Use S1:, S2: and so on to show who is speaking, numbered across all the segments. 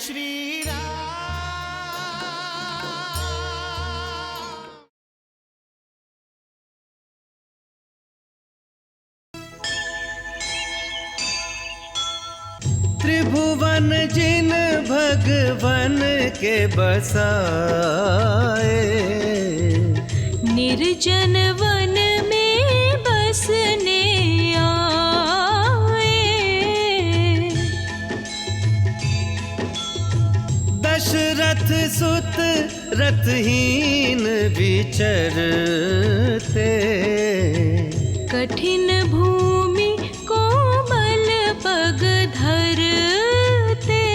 S1: श्री राम। त्रिभुवन जिन भगवन के बसाए,
S2: निर्जन वन में बसने आए।
S1: दशरथ सुत रथहीन विचरते,
S2: कठिन भूमि कोमल पग धरते।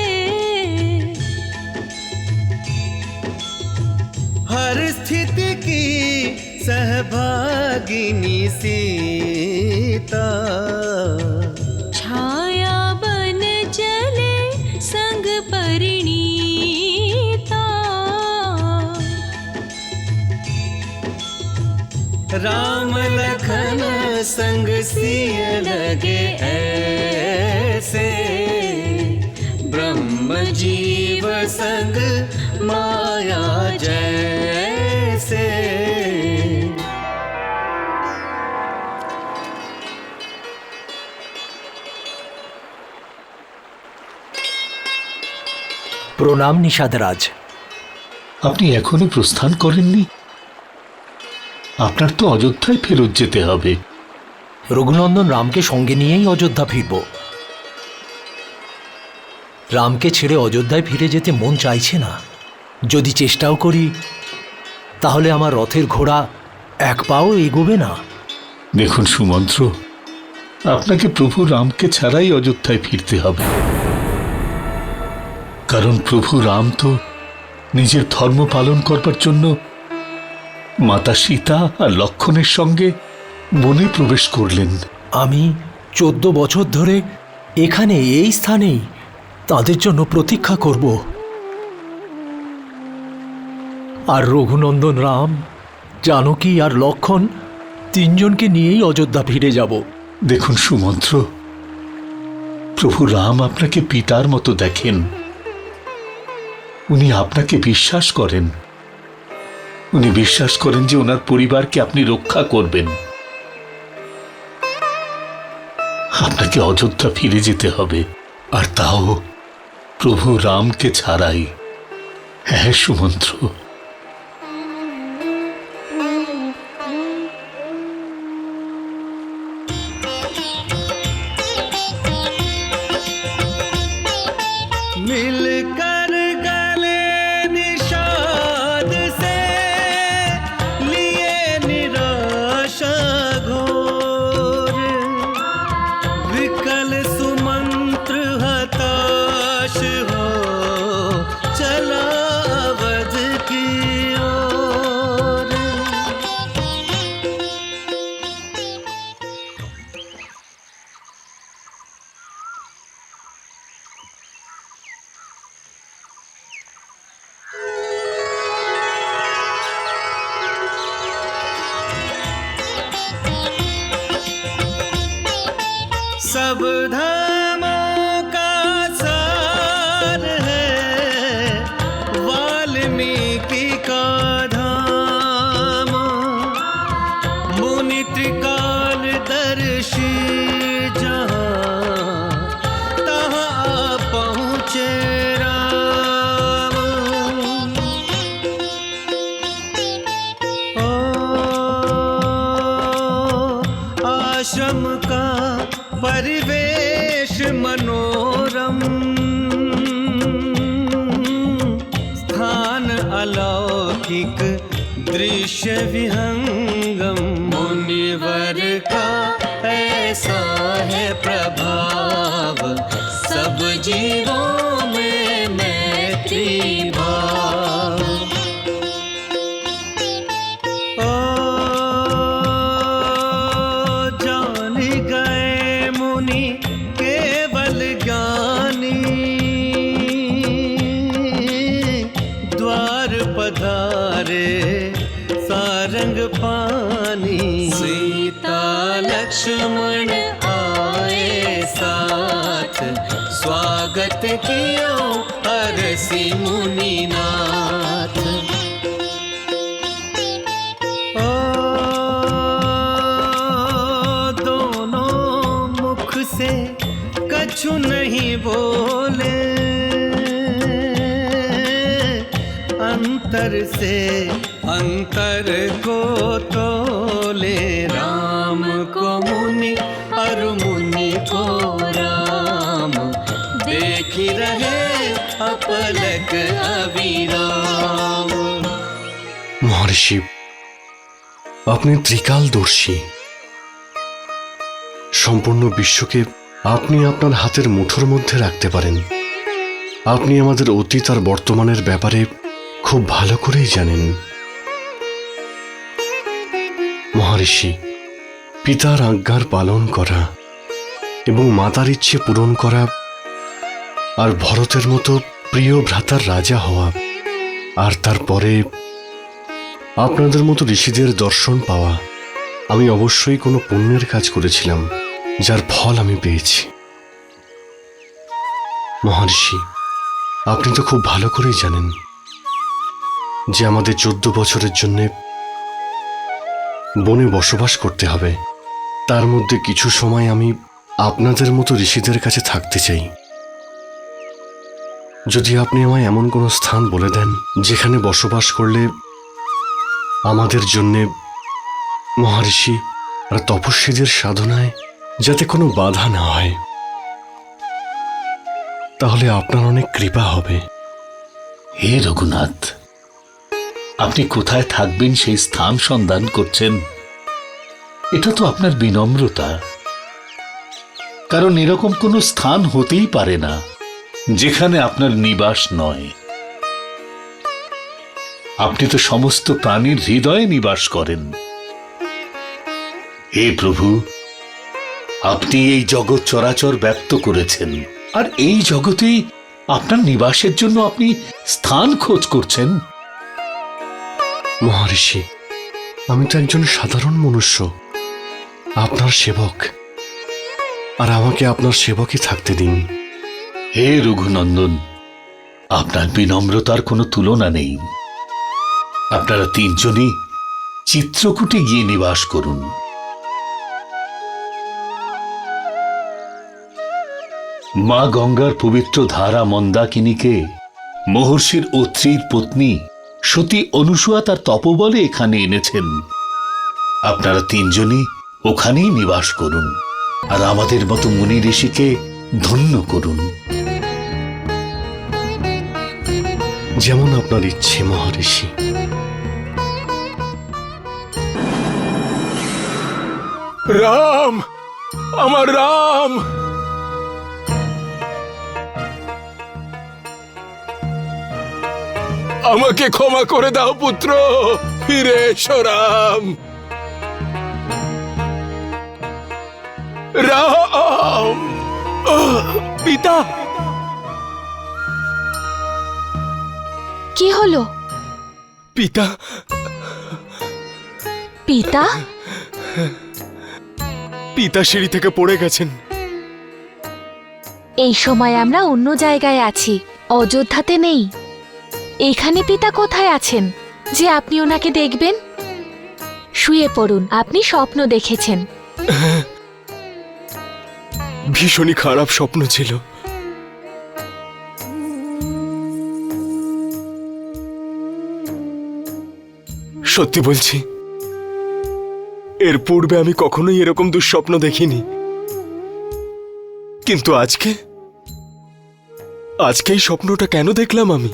S1: हर स्थिति की सहभागिनी सीता,
S2: छाया बन चले संग परिणीता।
S1: राम लखन संग सिय लगे ऐसे, ब्रह्म जीव संग माया जैसे।
S3: প্রণাম নিষাদরাজ।
S4: আপনি এখনো প্রস্থান করেননি? আপনার তো অযোধ্যায় ফেরত যেতে হবে।
S3: রঘুনন্দন রামকে সঙ্গে নিয়েই অযোধ্যা ফিরব। রামকে ছেড়ে অযোধ্যায় ফিরে যেতে মন চাইছে না। যদি চেষ্টাও করি তাহলে আমার রথের ঘোড়া এক পাও এগোবে না।
S4: দেখুন সুমন্ত্র, আপনাকে প্রভু রামকে ছাড়াই অযোধ্যায় ফিরতে হবে। কারণ প্রভু রাম তো নিজের ধর্ম পালন করবার জন্য মাতা সীতা আর লক্ষ্মণের সঙ্গে বনে প্রবেশ করলেন।
S3: আমি 14 বছর ধরে এখানে এই স্থানেই তাদের জন্য প্রতীক্ষা করব। আর রঘুনন্দন রাম, জানকী আর লক্ষ্মণ তিনজনকে নিয়েই অযোধ্যা ফিরে যাব।
S4: দেখুন সুমন্ত্র, প্রভু রাম আপনাকে পিতার মতো দেখেন। উনি আপনাকে বিশ্বাস করেন। উনি বিশ্বাস করেন যে ওনার পরিবারকে আপনি রক্ষা করবেন। আপনাকে অযোধ্যা ফিরে যেতে হবে, আর তাও প্রভু রামকে ছাড়াই। হ্যাঁ সুমন্ত্র।
S1: मिलकर गले निषाद से लिए निराशा घोर, विकल सुमंत्र हताश हो चला अवध की ओर। सब धामों का सार है वाल्मीकि का धाम, मुनि त्रिकाल दर्शी जहाँ तहाँ पहुँचे राम। ओ आश्रम का परिवेश मनोरम, स्थान अलौकिक दृश्य विहंगम। मुनिवर का ऐसा है प्रभाव, सब जीवों में मैत्री भाव। जान गए मुनि केवल ज्ञानी, द्वार पधारे सारंग पानी। सीता लक्ष्मण आए साथ, स्वागत कियो हर ऋषि मुनिनाथ। ओ दोनों मुख से कछु नहीं बोले, अंतर से अंतर को तोले। राम को मुनि और मुनि को राम, देख रहे अपलक अविराम।
S5: মহর্ষি, আপনি ত্রিকালদর্শী। সম্পূর্ণ বিশ্বকে আপনি আপনার হাতের মুঠোর মধ্যে রাখতে পারেন। আপনি আমাদের অতীত আর বর্তমানের ব্যাপারে খুব ভালো করেই জানেন। মহর্ষি, পিতার আজ্ঞার পালন করা এবং মাতার ইচ্ছে পূরণ করা আর ভরতের মতো প্রিয় ভ্রাতার রাজা হওয়া, আর তারপরে আপনাদের মতো ঋষিদের দর্শন পাওয়া, আমি অবশ্যই কোনো পুণ্যের কাজ করেছিলাম যার ফল আমি পেয়েছি। মহর্ষি, আপনি তো খুব ভালো করেই জানেন যে আমাদের 14 বছরের জন্য বনে বসবাস করতে হবে। তার মধ্যে কিছু সময় আমি আপনাদের মতো ঋষিদের কাছে থাকতে চাই। যদি আপনি আমায় এমন কোনো স্থান বলে দেন যেখানে বসবাস করলে আমাদের জন্যে মহর্ষি আর তপস্বীদের সাধনায় যাতে কোনো বাধা না হয়, তাহলে আপনার অনেক কৃপা হবে।
S4: হে রঘুনাথ, আপনি কোথায় থাকবেন সেই স্থান সন্ধান করছেন, এটা তো আপনার বিনম্রতা। কারণ এরকম কোনো স্থান হতেই পারে না যেখানে আপনার নিবাস নয়। আপনি তো সমস্ত প্রাণীর হৃদয়ে নিবাস করেন। হে প্রভু, আপনি এই জগৎ চরাচর ব্যক্ত করেছেন, আর এই জগতেই আপনার নিবাসের জন্য আপনি স্থান খোঁজ করছেন।
S5: মহর্ষি, আমি তো একজন সাধারণ মনুষ্য, আপনার সেবক, আর আমাকে আপনার সেবকই থাকতে দিন।
S4: হে রঘুনন্দন, আপনার বিনম্রতার কোনো তুলনা নেই। আপনারা 3 জনই চিত্রকূটে গিয়ে নিবাস করুন। মা গঙ্গার পবিত্র ধারা মন্দাকিনীকে মহর্ষির অত্রির পত্নী সতী অনুসূয়া তার তপবলে এখানে এনেছেন। আপনারা 3 জনই ওখানেই নিবাস করুন, আর আমাদের মতো মুনি ঋষিকে ধন্য করুন।
S5: যেমন আপনার ইচ্ছে মহর্ষি।
S6: রাম, আমার রাম, আমাকে ক্ষমা করে দাও পুত্র, ফিরে এসো রাম। রাম, পিতা।
S2: কি হলো
S6: পিতা,
S2: পিতা?
S6: পিতা সিঁড়ি থেকে পড়ে গেছেন।
S2: এই সময় আমরা অন্য জায়গায় আছি, অযোধ্যাতে নেই। এখানে পিতা কোথায় আছেন যে আপনি ওনাকে দেখবেন? শুয়ে পড়ুন, আপনি স্বপ্ন দেখেছেন।
S6: ভীষণই খারাপ স্বপ্ন ছিল। সত্যি বলছি, এর পূর্বে আমি কখনোই এরকম দুঃস্বপ্ন দেখিনি, কিন্তু আজকেই স্বপ্নটা কেন দেখলাম আমি?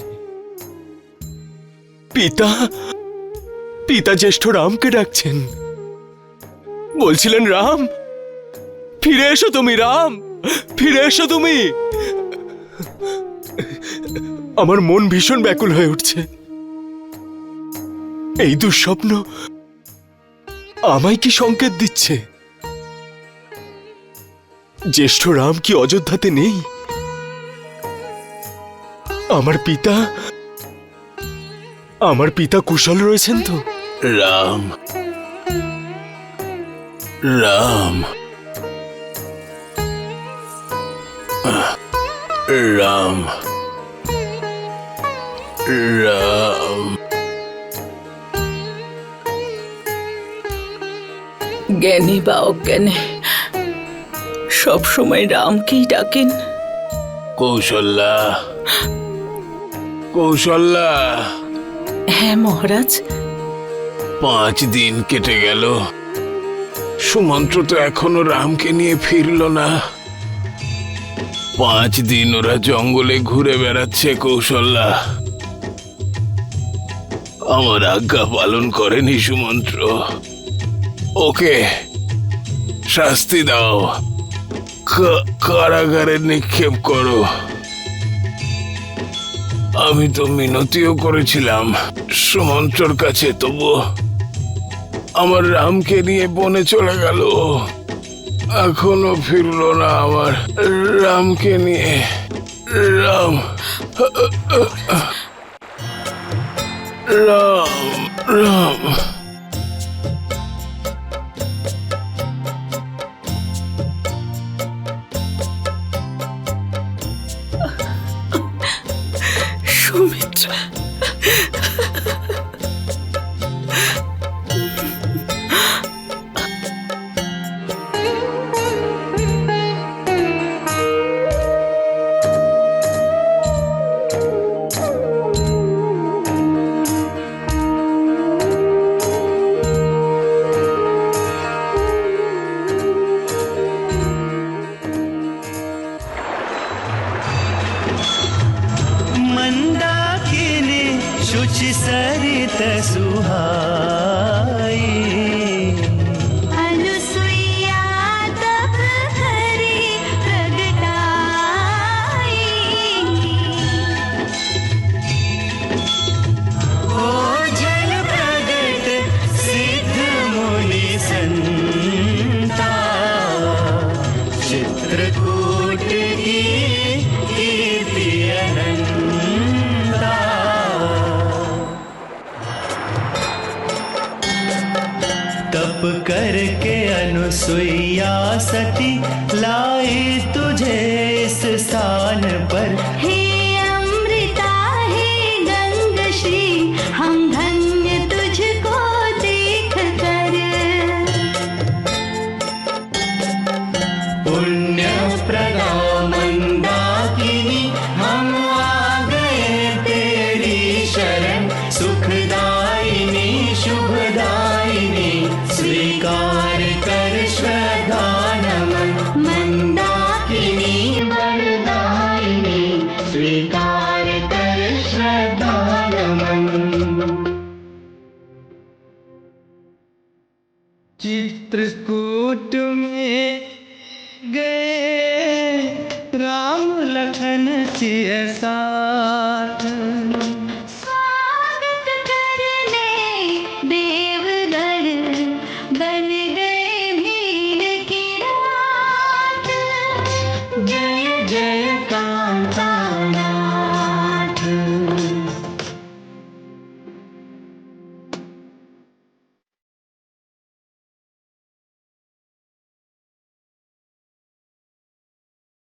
S6: পিতা জ্যেষ্ঠ রামকে ডাকছেন, বলছিলেন রাম ফিরে এসো তুমি, রাম ফিরে এসো তুমি। আমার মন ভীষণ ব্যাকুল হয়ে উঠছে। এই দুঃস্বপ্ন আমায় কি সংকেত দিচ্ছে? জ্যেষ্ঠ রাম কি অযোধ্যাতে নেই? আমার পিতা কুশল রয়েছেন তো?
S4: রাম, রাম, রাম,
S6: রাম।
S7: জ্ঞানী বা অজ্ঞানে সব সময় রামকেই ডাকেন।
S6: কৌশল্যা, কৌশল্যা,
S7: হ্যাঁ মহারাজ।
S6: 5 দিন কেটে গেল, সুমন্ত্র তো এখনো রামকে নিয়ে ফিরল না। 5 দিন ওরা জঙ্গলে ঘুরে বেড়াচ্ছে কৌশল্যা। আমার আজ্ঞা পালন করেনি সুমন্ত্র। ওকে শাস্তি দাও, কারাগারে নিক্ষেপ করো। আমি তো মিনতিও করেছিলাম সুমন্ত্রর কাছে, তবু আমার রামকে নিয়ে বনে চলে গেল। এখনো ফিরলো না আমার রামকে নিয়ে। রাম, রাম, রাম।
S7: সুমিত্রা,
S1: मंदाकिनी शुचि सरित सुहाई,
S8: अनुसुईया तब हरि प्रगटाई,
S1: ओ जल प्रगट सिद्ध मुनि संता, चित्रकूट की कीर्ति अनंता। तप करके अनुसुईया सती लाई तुझे इस स्थान पर।
S8: हे अमृता हे गंगश्री, हम धन्य तुझको देख कर।
S1: पुण्य प्रदा मंदाकिनी हम आ गए तेरी शरण। सुखदायिनी शुभदायिनी स्वीकार कर श्रद्धा नमन। मंदाकिनी वरदायिनी स्वीकार कर श्रद्धा नमन। चित्रकूट में गए राम लखन सिय साथ।
S8: स्वागत करने देवगण बन गए भीड़ की रात।
S1: जय जय कांतानाथ।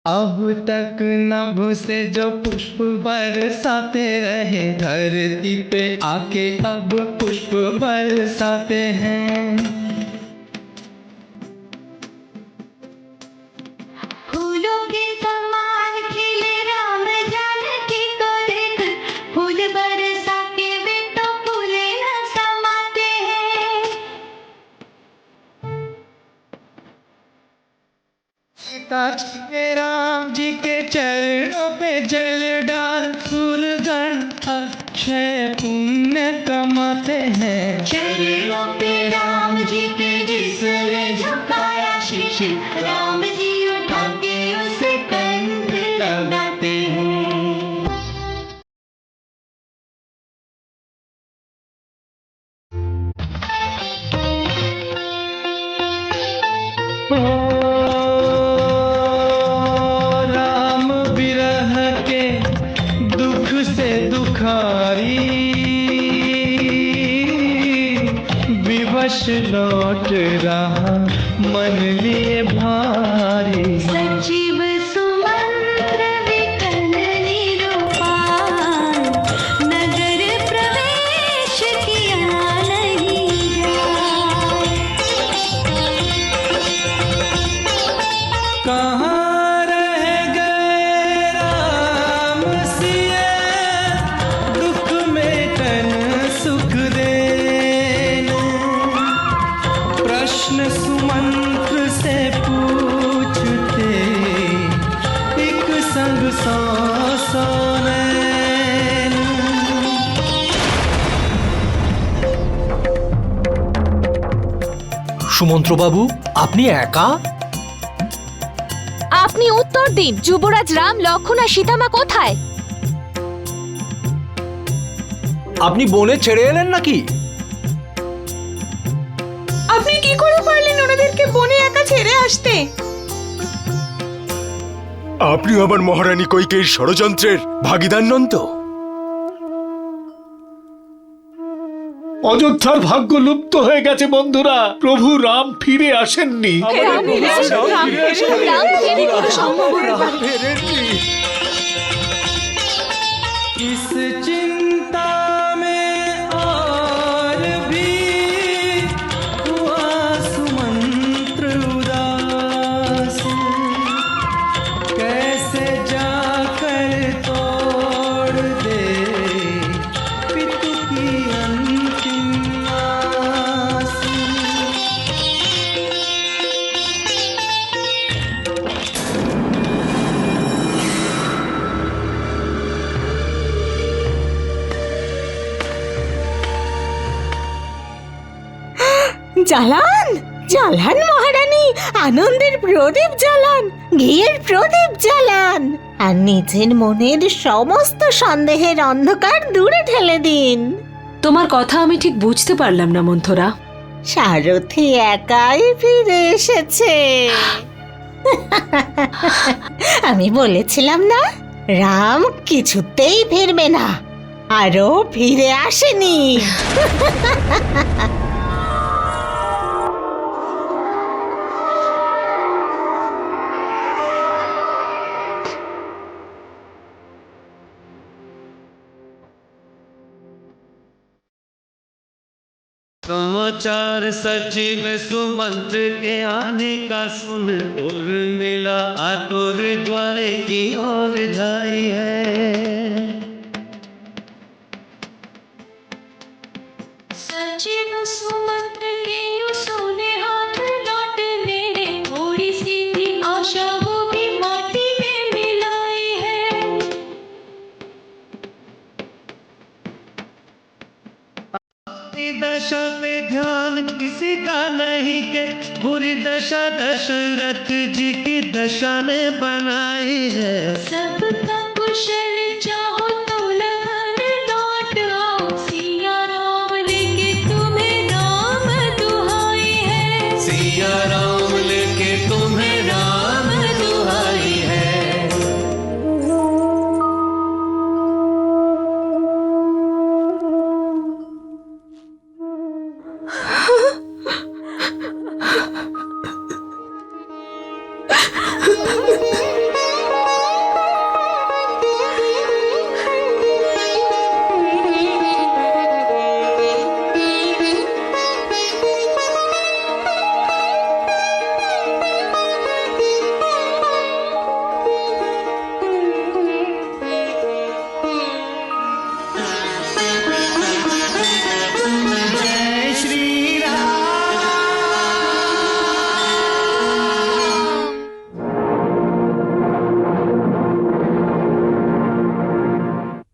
S1: अब तक नभ से जो पुष्प बरसाते रहे, धरती पे आके अब पुष्प बरसाते हैं।
S8: फूलों के समान खिले राम जानकी को देख, फूल बरसा के वे तो फूले न समाते हैं।
S1: सीता जी के राम जी के चरणों पे जल डाल, फूलगण अक्षय पुण्य कमाते हैं।
S8: चरणों पे राम जी के जिसने झुकाया शीश, राम जी उठा के उसे कंठ लगाते हैं।
S1: राम विरह के दुख से दुखारी, विवश लौट रहा मन लिए भारी।
S8: सजीव सुमंत्र विकल निरूपान, नगर
S3: সুমন্ত্রবাবু, আপনি একা?
S2: আপনি উত্তর দিন, যুবরাজ রাম, লক্ষণ আর সীতামা কোথায়?
S3: আপনি বনে ছেড়ে এলেন নাকি?
S7: আপনি কি করে পারলেন ওনাদেরকে বনে একা ছেড়ে আসতে?
S9: আপনি আমার মহারানী কৈকেয়ীর ষড়যন্ত্রের ভাগীদার নন তো?
S4: অযোধ্যার ভাগ্য লুপ্ত হয়ে গেছে বন্ধুরা, প্রভু রাম ফিরে আসেননি।
S1: इस चिंता में और भी हुआ सुमंत्र उदास, कैसे जाकर तोड़ दे पितु की अंतिम आस।
S7: জ্বালান জ্বালান মহারানী, আনন্দের প্রদীপ জ্বালান, ঘিয়ের প্রদীপ জ্বালান, আর নিজের মনের সমস্ত সন্দেহের অন্ধকার দূরে ঠেলে দিন।
S10: তোমার কথা আমি ঠিক বুঝতে পারলাম না মন্থরা।
S7: সারথি একাই ফিরে এসেছে। আমি বলেছিলাম না, রাম কিছুতেই ফিরবে না, আরো ফিরে আসেনি।
S1: समाचार सचिव सुमंत्र के आने का सुन उर्मिला आतुर द्वारे की ओर जाई है।
S8: सचिव सुमंत्र के सुने हाथ लौटने, थोड़ी सी थी आशा वो भी माटी में मिलाई है।
S1: दशा में ध्यान किसी का नहीं के बुरी दशा दशरथ जी की दशा ने बनाई है।
S8: सबका कुशल